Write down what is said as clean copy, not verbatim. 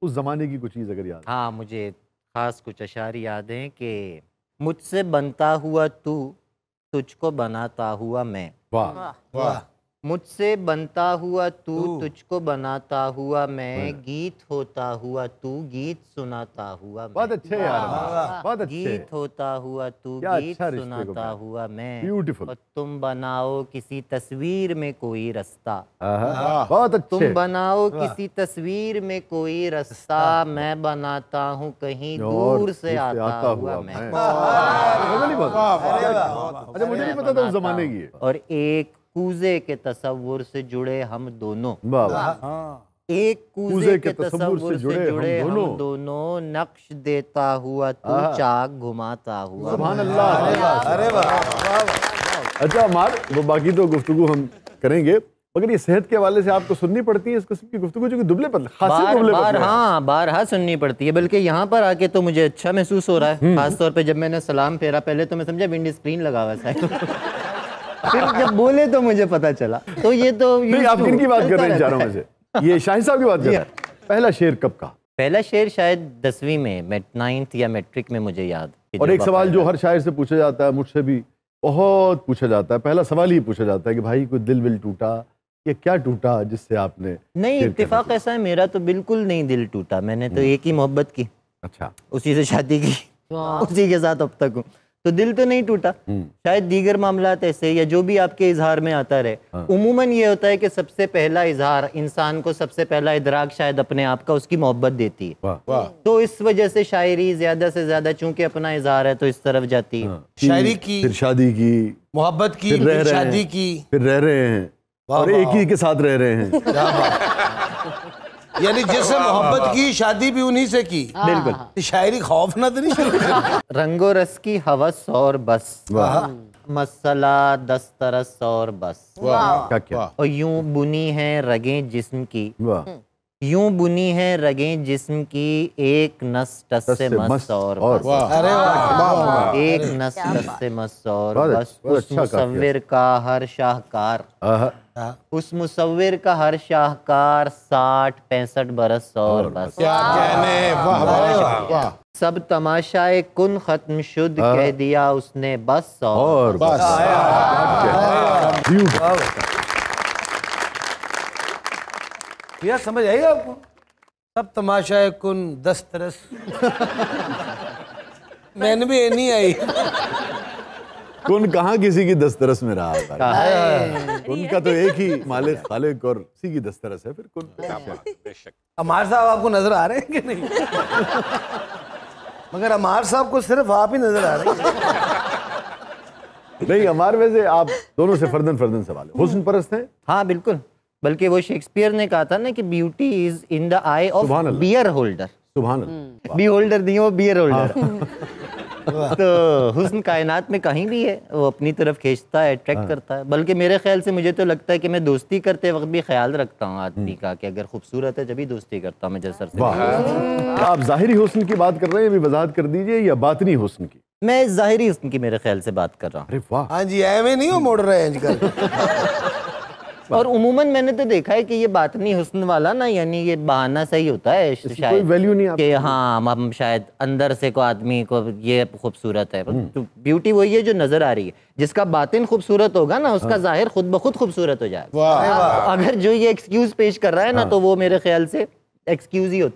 اس زمانے کی کچھ چیز اگر یاد؟ ہاں مجھے خاص کچھ اشعار یاد ہیں کہ مجھ سے بنتا ہوا تو تجھ کو بناتا ہوا میں، واہ واہ مجھ سے بنتا ہوا تو تجھ کو بناتا ہوا میں، گیت ہوتا ہوا تو گیت سناتا ہوا میں، بہت اچھے یار، بہت اچھے، گیت ہوتا ہوا تو گیت سناتا ہوا میں، بیوٹیفل، اور تم بناؤ کسی تصویر میں کوئی رستہ، بہت اچھے، تم بناؤ کسی تصویر میں کوئی رستہ، میں بناتا ہوں کہیں دور سے آتا ہوا میں، اچھا مجھے نہیں پتا تھا اس زمانے کی ہے، اور ایک کوزے کے تصور سے جڑے ہم دونوں، ایک کوزے کے تصور سے جڑے ہم دونوں، نقش دیتا ہوا تو چاک گھماتا ہوا، سبحان اللہ، ارے واہ۔ اچھا عمار، وہ باقی تو گفتگو ہم کریں گے، مگر یہ صحت کے حوالے سے آپ کو سننی پڑتی ہے اس قسم کی گفتگو جو کہ دبلے پتلے، خاصی دبلے پتلے، ہاں بارہا سننی پڑتی ہے، بلکہ یہاں پر آ کے تو مجھے اچھا محسوس ہو رہا ہے، خاص طور پہ جب میں نے سلام پھیرا، پہلے تو میں سمجھا ونڈ اسکرین لگا ہوا ہے، پھر جب بولے تو مجھے پتا چلا، تو یہ تو نہیں آپ کن کی بات کر رہے ہیں چاروں میں سے؟ یہ شاہد صاحب کی بات کر رہے ہیں، پہلا شعر کب کہا؟ پہلا شعر شاید 10ویں میں، 9th یا میٹرک میں مجھے یاد۔ اور ایک سوال جو ہر شاعر سے پوچھا جاتا ہے، مجھ سے بھی بہت پوچھا جاتا ہے، پہلا سوال ہی پوچھا جاتا ہے کہ بھائی کوئی دل ول ٹوٹا، یہ کیا ٹوٹا جس سے آپ نے؟ نہیں، اتفاق ایسا ہے میرا تو بالکل نہیں دل ٹوٹا، میں نے تو ایک ہی محبت کی، اچھا اسی سے شادی کی، اسی کے ساتھ اب تک ہوں، تو دل تو نہیں ٹوٹا، شاید دیگر معاملات ایسے یا جو بھی آپ کے اظہار میں آتا رہے، عموماً یہ ہوتا ہے کہ سب سے پہلا اظہار انسان کو، سب سے پہلا ادراک شاید اپنے آپ کا اس کی محبت دیتی ہے، تو اس وجہ سے شاعری زیادہ سے زیادہ چونکہ اپنا اظہار ہے تو اس طرف جاتی ہے، شاعری کی، پھر شادی کی، محبت کی، پھر شادی کی، پھر رہ رہے ہیں اور ایک ہی کے ساتھ رہ رہے ہیں، یعنی جس سے محبت کی شادی بھی انہی سے کی، بالکل، شاعری خوف نہ تو نہیں شروع کی، رنگ و رس کی ہوس اور بس، مسئلہ دسترس اور بس، کیا کیا، اور یوں بنی ہیں رگیں جسم کی، واہ، یوں بنی ہیں رگیں جسم کی، ایک نس ٹس سے مس اور بس، ارے واہ، ایک نس ٹس سے مس اور بس، اس مصور کا ہر شاہکار، اس مصور کا ہر شاہکار، 60-65 برس اور بس، کیا کہنے، واہ واہ، سب تماشائے کن ختم شد، کہہ دیا اس نے بس اور بس، یہ سمجھ آئی آپ کو؟ سب تماشائے کن دسترس، میں نے بھی یہ نہیں آئی، کن کہاں کسی کی دسترس میں رہا ہے، کن کا تو ایک ہی مالک خالق اور اسی کی دسترس ہے، پھر کن عمار صاحب آپ کو نظر آ رہے ہیں کہ نہیں؟ مگر عمار صاحب کو صرف آپ ہی نظر آ رہے ہیں، نہیں ہمارے ویسے آپ دونوں سے فردن فردن سوال ہے، حسن پرست ہیں؟ ہاں بالکل، بلکہ وہ شیکسپیئر نے کہا تھا نا کہ beauty is in the eye of beholder, سبحان اللہ، بی ہولڈر نہیں، وہ بیئر ہولڈر، تو حسن کائنات میں کہیں بھی ہے، وہ اپنی طرف کھینچتا ہے، اٹریکٹ کرتا ہے، بلکہ میرے خیال سے مجھے تو لگتا ہے کہ میں دوستی کرتے وقت بھی خیال رکھتا ہوں آدمی کا کہ اگر خوبصورت ہے جبھی دوستی کرتا ہوں میں جسر سے۔ آپ ظاہری حسن کی بات کر رہے ہیں، ابھی وضاحت کر دیجئے، یا باطنی حسن کی؟ میں ظاہری حسن کی میرے خیال سے بات کر رہا ہوں۔ ارے واہ، ہاں جی، ایویں نہیں ہو موڑ رہے ہیں آج کل، اور عموماً میں نے تو دیکھا ہے کہ یہ باطنی حسن والا نا، یعنی یہ بہانہ صحیح ہوتا ہے کوئی ویلیو نہیں آپ کہ ہاں ہم شاید اندر سے کو آدمی کو یہ خوبصورت ہے، بیوٹی وہی ہے جو نظر آ رہی ہے، جس کا باطن خوبصورت ہوگا نا اس کا ظاہر خود بخود خوبصورت ہو جائے گا، اگر جو یہ ایکسکیوز پیش کر رہا ہے نا تو وہ میرے خیال سے ایکسکیوز ہی ہوتا ہے۔